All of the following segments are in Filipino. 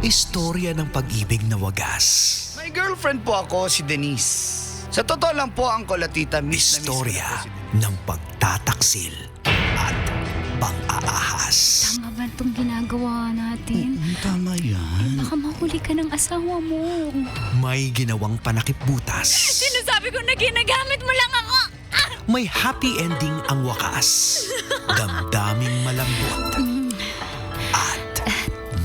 Istorya ng pag-ibig na wagas. May girlfriend po ako, si Denise. Sa totoo lang po, Uncle at Tita, miss na miss ko Istorya na po si Denise. ng pagtataksil at pang-aahas. Tama ba itong ginagawa natin? Tama yan. Baka mahuli ka ng asawa mo. May ginawang panakip-butas. Sinasabi ko na ginagamit mo lang ako. May happy ending ang wakas. Damdaming malambot at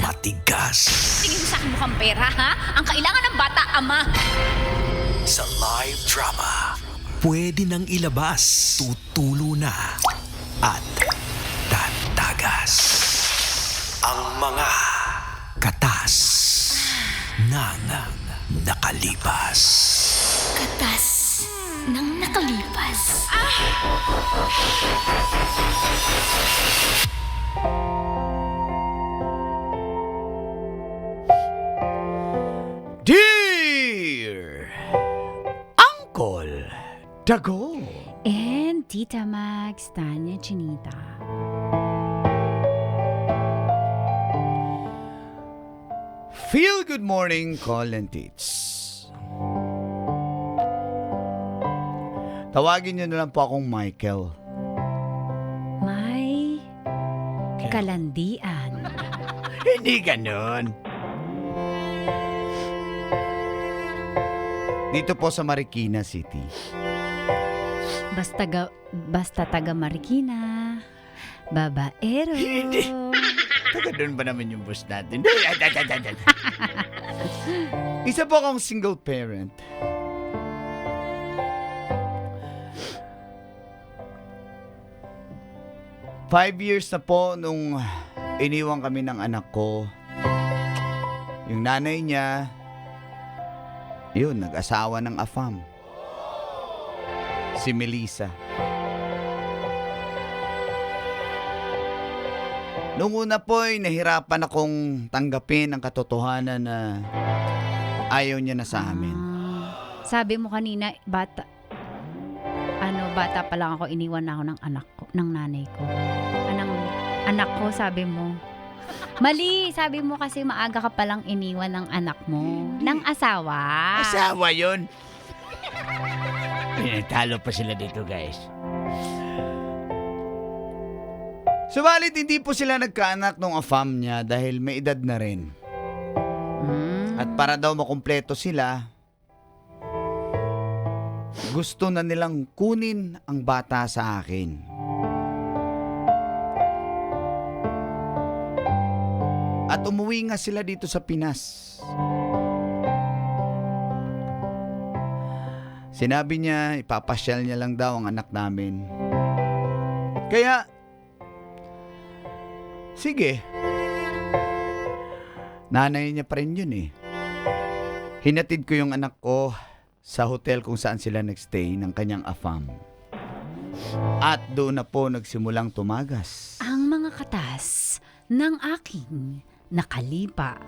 matigas. Tingin mo sa akin mukhang pera, ha? Ang kailangan ng bata, ama. Sa live drama, pwede nang ilabas, tutulo na at tatagas ang mga katas ng nakalipas. Katas ng nakalipas. Dear Uncle Dago. And Tita Max, Tanya Chinita. Feel good morning, call and teach. Tawagin niyo na lang po akong Michael. May kalandian. Hindi ganon. Dito po sa Marikina City. Basta taga Marikina. Babaero. Hindi. Taga doon ba naman yung boss natin? Isa po akong single parent. Five years na po nung iniwan kami ng anak ko. Yung nanay niya, yun, nag-asawa ng AFAM. Si Melissa. Noong una po ay nahirapan akong tanggapin ang katotohanan na ayaw niya na sa amin. Sabi mo kanina, bata pa lang ako, iniwan na ako ng anak ko, ng nanay ko. Anak ko, sabi mo. Mali, sabi mo kasi maaga ka palang iniwan ng anak mo. Hindi. Ng asawa. Asawa yun. Talo pa sila dito, guys. Subalit, hindi po sila nagkaanak nung AFAM niya dahil may edad na rin. At para daw makumpleto sila, gusto na nilang kunin ang bata sa akin. At umuwi nga sila dito sa Pinas. Sinabi niya, ipapasyal niya lang daw ang anak namin. Kaya, sige. Nanay niya pa rin yun eh. Hinatid ko yung anak ko sa hotel kung saan sila nagstay ng kanyang AFAM. At doon na po nagsimulang tumagas. Ang mga katas ng aking nakalipas.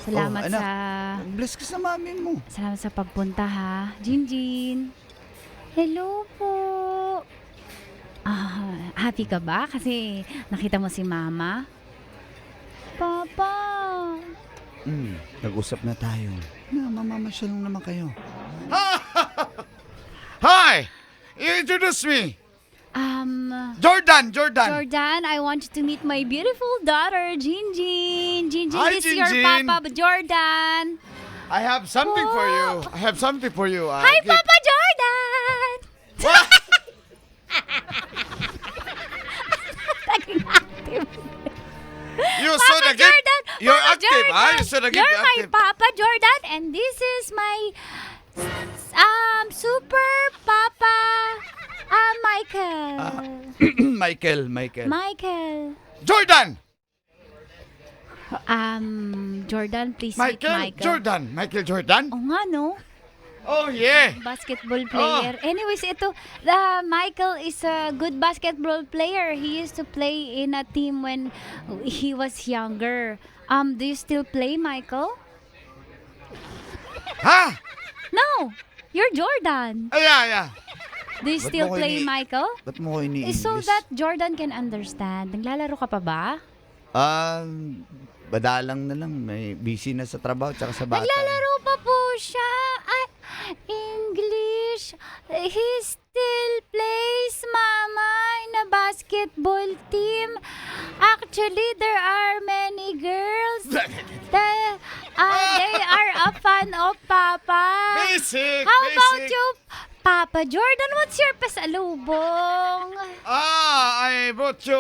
Salamat anak. sa... Bless ka sa mami mo. Salamat sa pagpunta, ha? Jinjin. Hello po. Happy ka ba? Kasi nakita mo si Mama? Papa. Nag-usap na tayo. Mamamasyal lang naman kayo. Hi! You introduce me. Jordan! Jordan, I want you to meet my beautiful daughter, Jinjin. Jinjin, Hi, this is your Jinjin. papa, Jordan. I have something for you. Hi, Papa Jordan! active. Jordan, So naging you're my active. Papa Jordan, and this is my super Papa Michael. Michael. Michael. Jordan! Jordan, please meet Michael. Jordan. Michael Jordan? Oo nga, no? Oh, yeah. Basketball player. Anyways, Michael is a good basketball player. He used to play in a team when he was younger. Do you still play, Michael? Ha? No, you're Jordan. Yeah. Do you Ba't still mo ko play, ini- Michael? Ba't mo ko ini-English? So that Jordan can understand. Naglalaro ka pa ba? Badalang na lang. May busy na sa trabaho tsaka sa bata. Naglalaro pa po siya. English. He still plays, Mama, in a basketball team. Actually, there are many girls. They are a fan of Papa. Basic! How about you, Papa Jordan? What's your pasalubong? I brought you,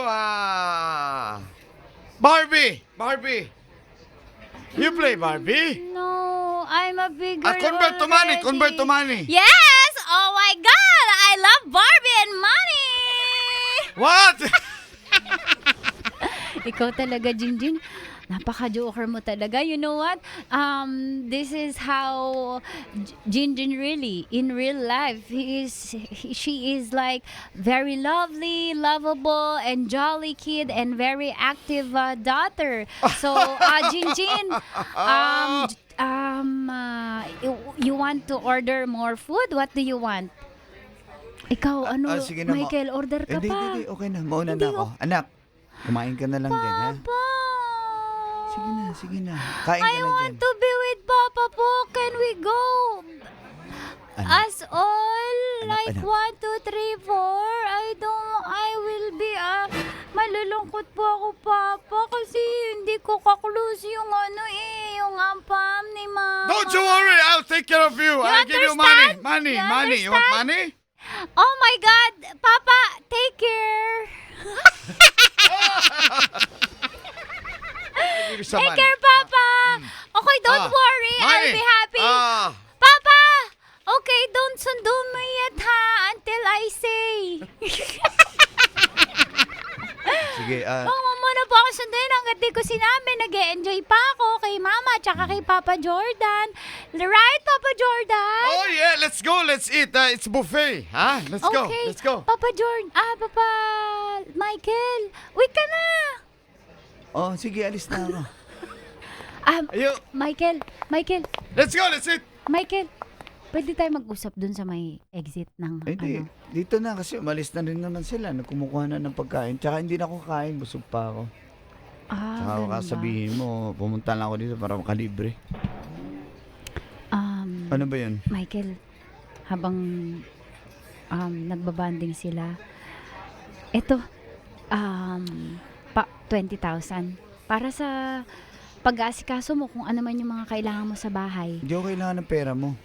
Barbie! You play Barbie? No, I'm a big girl Convert to money. Yes! Oh my God! I love Barbie and money! What? Ikaw talaga, Jinjin. Napaka-joker mo talaga. You know what? This is how Jinjin really, in real life, she is like very lovely, lovable, and jolly kid, and very active daughter. So, Jinjin, you want to order more food? What do you want? Ikaw, Sige na, Michael, order ka pa. Hindi. Okay na. Mauna Hindi, na ako. Anak, kumain ka na lang din, ha? Papa! Sige na. Kain ka I na want dyan. to be with Papa po. Can we go? Ano? As all, like Ano? 1, 2, 3, 4. I will be, malulungkot po ako, Papa, kasi hindi ko kaklose yung yung ampam ni Mama. Don't you worry, I'll take care of you. I'll give you understand? money. You Money. You want money? Oh my God! Papa, take care! Take care, Papa! Okay, don't worry. I'll be happy. Papa! Okay, don't sundo me yet, ha? Until I say. Sige, Huwag mo muna po ako sunduin hanggat di ko sinabi. Nag-e-enjoy pa ako kay Mama tsaka kay Papa Jordan. Right, Papa Jordan? Oh yeah, let's go. Let's eat. It's buffet. Huh? Let's Okay. go. Papa Jordan. Papa Michael. Wait ka na. Oh, sige, alis na ako. Ayo. Michael. Let's go. Let's eat. Michael. Pwede tayo mag-usap dun sa may exit ng Hindi. Dito na kasi umalis na rin naman sila. Nagkumukuha na ng pagkain. Tsaka hindi na ako kain. Busog pa ako. Tsaka ganun ba? sabihin mo, pumunta lang ako dito para makalibre. Ano ba yun? Michael, habang nagbabanding sila, eto, 20,000 para sa pag-aasikaso mo kung ano man yung mga kailangan mo sa bahay. Hindi ako kailangan ng pera mo.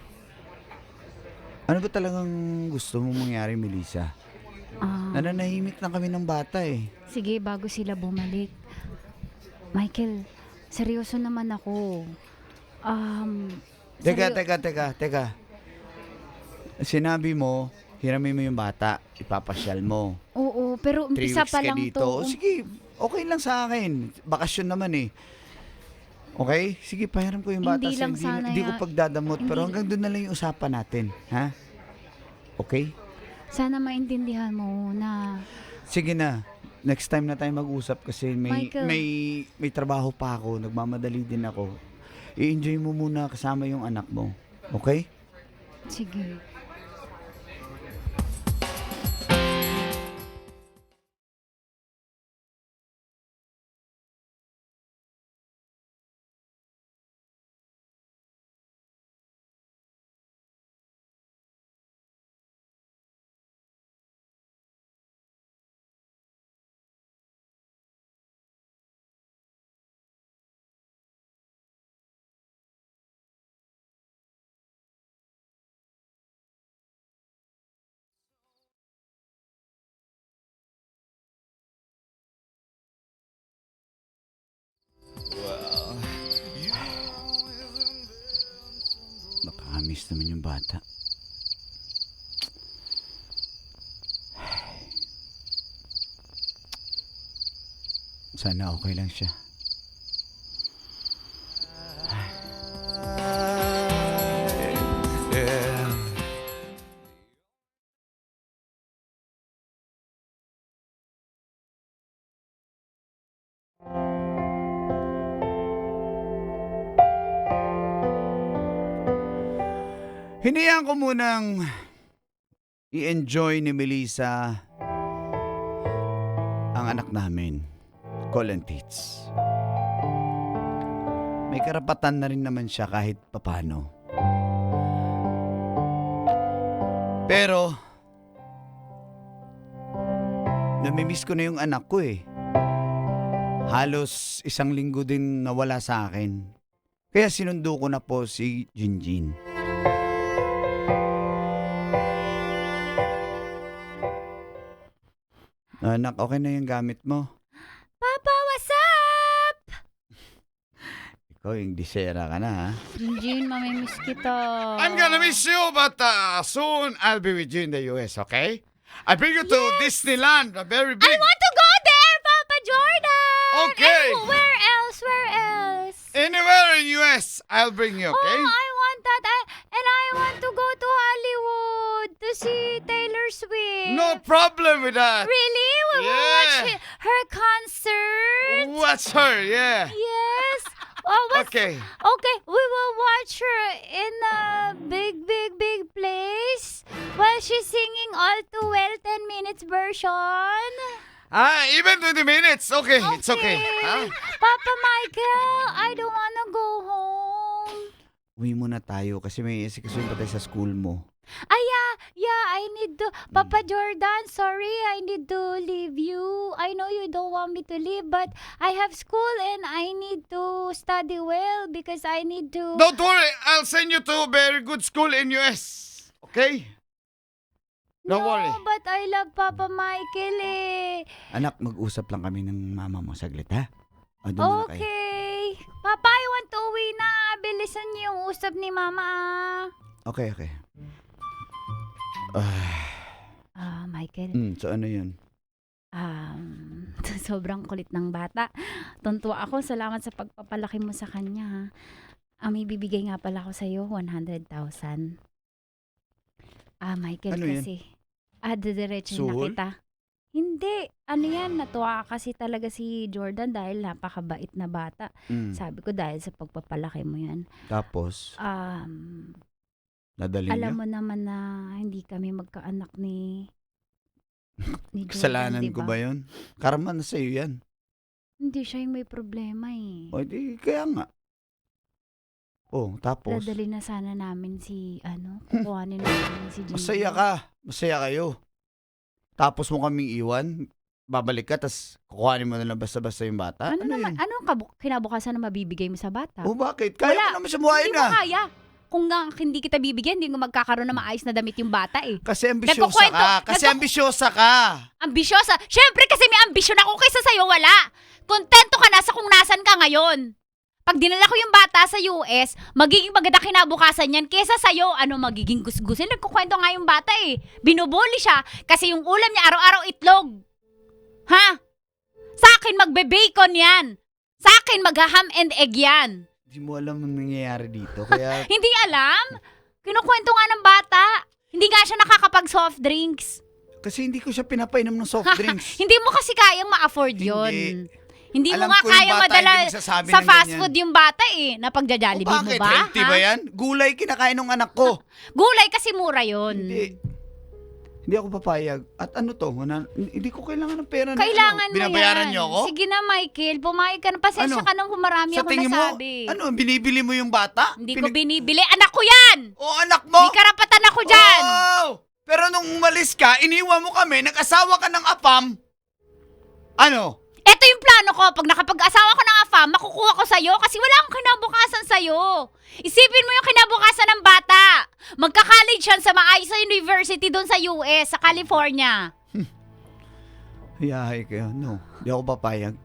Ano ba talagang gusto mong mangyari, Melissa? Nananahimik na kami ng bata eh. Sige, bago sila bumalik. Michael, seryoso naman ako. Teka. Sinabi mo, hiramin mo yung bata, ipapasyal mo. Oo, pero 3 umpisa weeks pa ka lang dito. to. Sige, okay lang sa akin. Bakasyon naman eh. Okay? Sige, pahiram ko yung bata. Hindi lang sana hindi ko pagdadamot. Pero hindi- hanggang doon na lang yung usapan natin. Ha? Okay? Sana maintindihan mo na Sige na. Next time na tayo mag-usap kasi Michael. may trabaho pa ako. Nagmamadali din ako. I-enjoy mo muna kasama yung anak mo. Okay? sige. Nakakainis naman yung bata. Sana okay lang siya. Hinayaan ko munang i-enjoy ni Melissa ang anak namin, Colin Tits. May karapatan na rin naman siya kahit papano. Pero, namimiss ko na yung anak ko eh. Halos 1 linggo din nawala sa akin. Kaya sinundo ko na po si Jinjin. Anak, okay na yung gamit mo. Papa, what's up? Ikaw yung disera ka na, ha? Jinjin, mamimiss kita. I'm gonna miss you, but soon I'll be with you in the US, okay? I bring you to Disneyland, a very big... I want to go there, Papa Jordan! Okay. And where else? Where else? Anywhere in US, I'll bring you, okay? Oh, I want that. And I want to go to Hollywood to see Taylor Swift. No problem with that. Really? We will Yeah. watch her concert? Watch her, yeah. Yes. Oh, what's Okay. Okay, we will watch her in a big place while she's singing All Too Well 10 minutes version. Even 20 minutes. Okay, it's okay. Huh? Papa Michael, I don't wanna go home. Uwi muna tayo kasi may isikasuin pa tayo sa school mo. Yeah, I need to. Papa Jordan, sorry, I need to leave you. I know you don't want me to leave, but I have school and I need to study well because I need to. Don't worry, I'll send you to a very good school in US. Okay? Don't No, worry. but I love Papa Michael eh. Anak, mag-usap lang kami ng mama mo saglit, ha? O, doon muna kayo. Okay. Papa, I want to uwi na. Bilisan niyo yung usap ni Mama. Okay. Michael, So ano yun? sobrang kulit ng bata. Tuntua ako. Salamat sa pagpapalaki mo sa kanya. May bibigay nga pala ako sa'yo, 100,000. Michael, Ano yun? kasi. Didiretso na Suhol? kita. Hindi. Ano yan? Natuwa kasi talaga si Jordan dahil napakabait na bata. Sabi ko dahil sa pagpapalaki mo yan. Tapos, nadali Alam niyo? mo naman na hindi kami magkaanak ni Jordan, Kasalanan diba? ko ba yun? Karma na sa'yo yan. Hindi siya yung may problema eh. O, di, kaya nga. Tapos, Dadali na sana namin si, kukuhanin namin si Jinjin. masaya ka. Masaya kayo. Tapos mo kaming iwan, babalik ka, tas kukuhanin mo na lang basta-basta yung bata. Ano naman, yun? anong kinabukasan na mabibigay mo sa bata? Bakit? Kaya Wala. mo naman siya buhayin Hindi mo na. kaya. Kung nga hindi kita bibigyan, hindi mo magkakaroon ng maayos na damit yung bata eh. Kasi ambisyosa Nagkukwento- ka. Kasi ambisyosa ka. Ambisyosa. Siyempre kasi may ambisyon ako kaysa sa'yo, wala. Kontento ka na sa kung nasan ka ngayon. Pag dinala ko yung bata sa US, magiging maganda kinabukasan yan kesa sa'yo. Ano magiging gusgusin? Nagkukwento nga yung bata eh. Binubuli siya kasi yung ulam niya araw-araw itlog. Ha? Sa akin magbe-bacon yan. Sa akin mag-ham and egg yan. Hindi mo alam ang nangyayari dito. Kaya, Hindi alam? Kinukwento nga ng bata. Hindi nga siya nakakapag soft drinks. kasi hindi ko siya pinapainom ng soft drinks. Hindi mo kasi kayang ma-afford yun. Hindi mo Alam nga ko yung kaya bata, madala hindi magsasabi sa ng fast ganyan. food yung bata eh. Na pagja-Jollibee mo Bakit? ba? Healthy ba yan? Gulay kinakain ng anak ko. Gulay kasi mura yun. Hindi ako papayag. At ano to? Hindi ko kailangan ng pera na Kailangan mo Binabayaran yan. niyo ako? Sige na, Michael. Pumayag ka na. Pasensya Ano? ka nang marami Sa ako tingin mo, nasabi. binibili mo yung bata? Hindi ko binibili. Anak ko yan! Anak mo? May karapatan ako dyan! Oh! Pero nung umalis ka, iniwan mo kami, nag-asawa ka ng apam. Ano? Ito yung plano ko. Pag nakapag-asawa ko ng afam, makukuha ko sa'yo kasi wala akong kinabukasan sa'yo. Isipin mo yung kinabukasan ng bata. Magka-college yan sa maayos sa university doon sa US, sa California. Hayahay kayo. No, hindi ako papayag.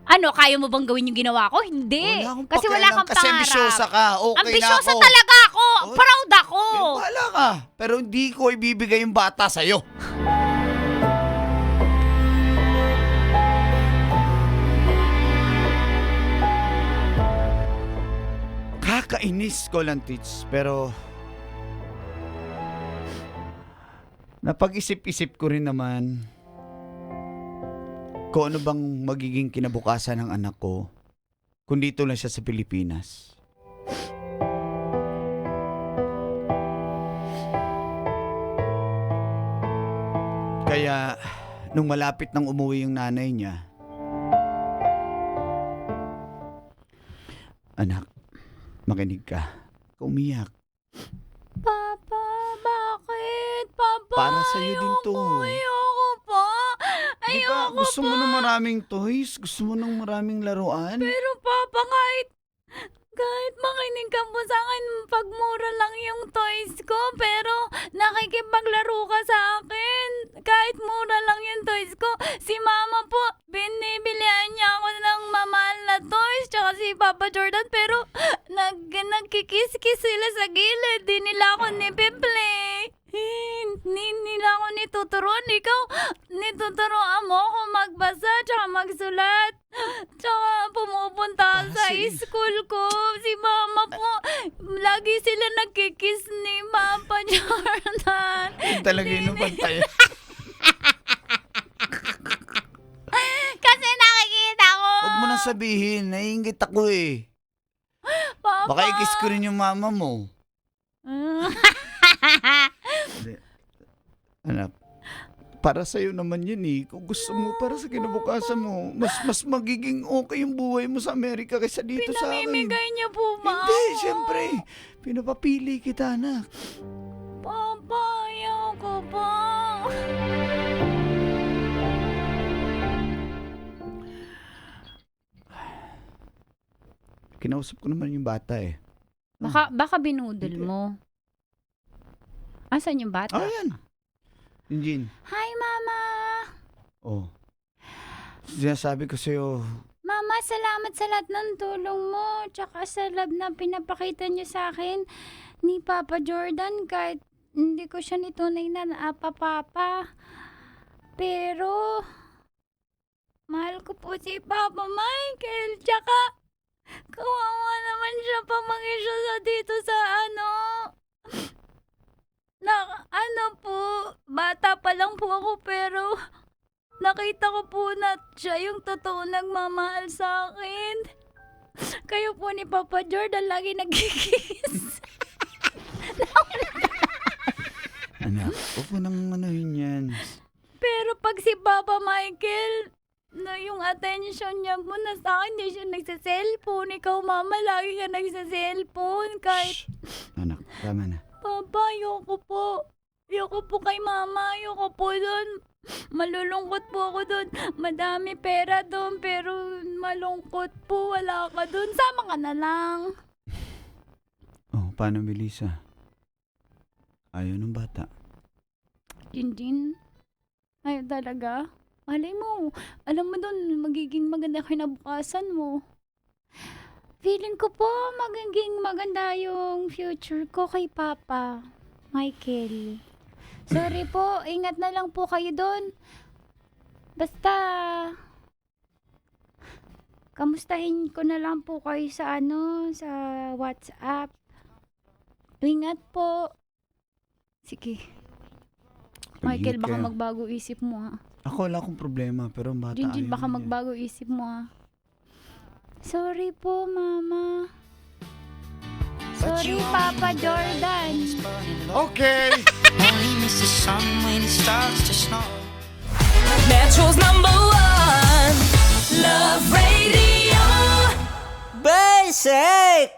Ano, kaya mo bang gawin yung ginawa ko? Hindi. Wala akong Kasi wala pakialam kang kasi pangarap. ambisyosa ka. Okay Ambisyosa na ako. talaga ako. ako! Oh, Proud ako! Wala ka. Pero hindi ko ibibigay yung bata sa'yo. Kakainis ko lang, Tits. Pero napag-isip-isip ko rin naman kung ano bang magiging kinabukasan ng anak ko kung dito lang siya sa Pilipinas. Kaya, nung malapit nang umuwi yung nanay niya, anak, makinig ka. Umiyak. Papa, bakit? Papa, Para sa'yo din to. Ayoko pa. Di ba, Ayoko gusto pa. mo ng maraming toys? Gusto mo ng maraming laruan? Pero Papa, kahit makinig ka po sa akin, pagmura lang yung toys ko, pero nakikipaglaro ka sa akin. Kahit mura lang yung toys ko, si Mama po, binibilihan niya ako ng mamahal na toys, tsaka si Papa Jordan, pero nagkikis-kis sila sa gilid, di nila ako nipiplay. Hindi nila ako nituturuan. Ikaw, nituturuan mo ako magbasa tsaka magsulat. Tsaka pumupunta sa school ko. Si Mama po, lagi sila nagkikiss ni Papa Jordan. Talaga yun ang pantay. Kasi nakikita ko. Huwag mo nang sabihin, naiingit ako eh. Papa. Baka i-kiss ko rin yung mama mo. Hindi. Anak, para sa'yo naman yun eh. Kung gusto mo, para sa kinabukasan mo, mas magiging okay yung buhay mo sa Amerika kaysa dito sa akin. Pinamimigay niyo po ba Hindi, ako? siyempre. Pinapapili kita, anak. Papa, ayoko pa. Kinausap ko naman yung bata eh. Baka binudol Hindi. mo. Asan yung bata? Oh, yan. Eugene. Hi, Mama! Oh. Sinasabi ko sa'yo, Mama, salamat sa lahat ng tulong mo. Tsaka sa love na pinapakita niyo sa akin ni Papa Jordan kahit hindi ko siya nitunay na papa. Pero, mahal ko po si Papa Michael. Tsaka, kawawa naman siya pamangkin siya sa dito sa bata pa lang po ako pero nakita ko po na siya yung totoo nagmamahal sa akin. Kayo po ni Papa Jordan lagi nagkikiss. anak, huwag mo nang manuhin yan. Pero pag si Papa Michael, yung attention niya po na sa akin, hindi siya nagsa-cellphone. Ikaw, Mama, lagi ka nagsa-cellphone. Kahit, Shh. Anak, tama na. Papa, ayoko po. Ayoko po kay Mama. Ayoko po doon. Malulungkot po ako doon. Madami pera doon, pero malungkot po. Wala ka doon. Sama ka na lang. Oh, paano, Melissa? Ayaw ng bata. Jinjin, ayaw talaga. Malay mo, alam mo doon, magiging maganda kinabukasan mo. Feeling ko po, magiging maganda yung future ko kay Papa Michael. Sorry po, ingat na lang po kayo doon. Basta, kamustahin ko na lang po kayo sa sa WhatsApp. Ingat po. Sige. Michael, Mag-ingat baka kayo. magbago isip mo ha. Ako wala akong problema, pero ang bata Jinjin, ayaw baka niya. magbago isip mo ha. Sorry po, Mama. Sorry, Papa Jordan. Okay. Only miss the sun when it starts to snow. Metro's #1 Love Radio. Basic!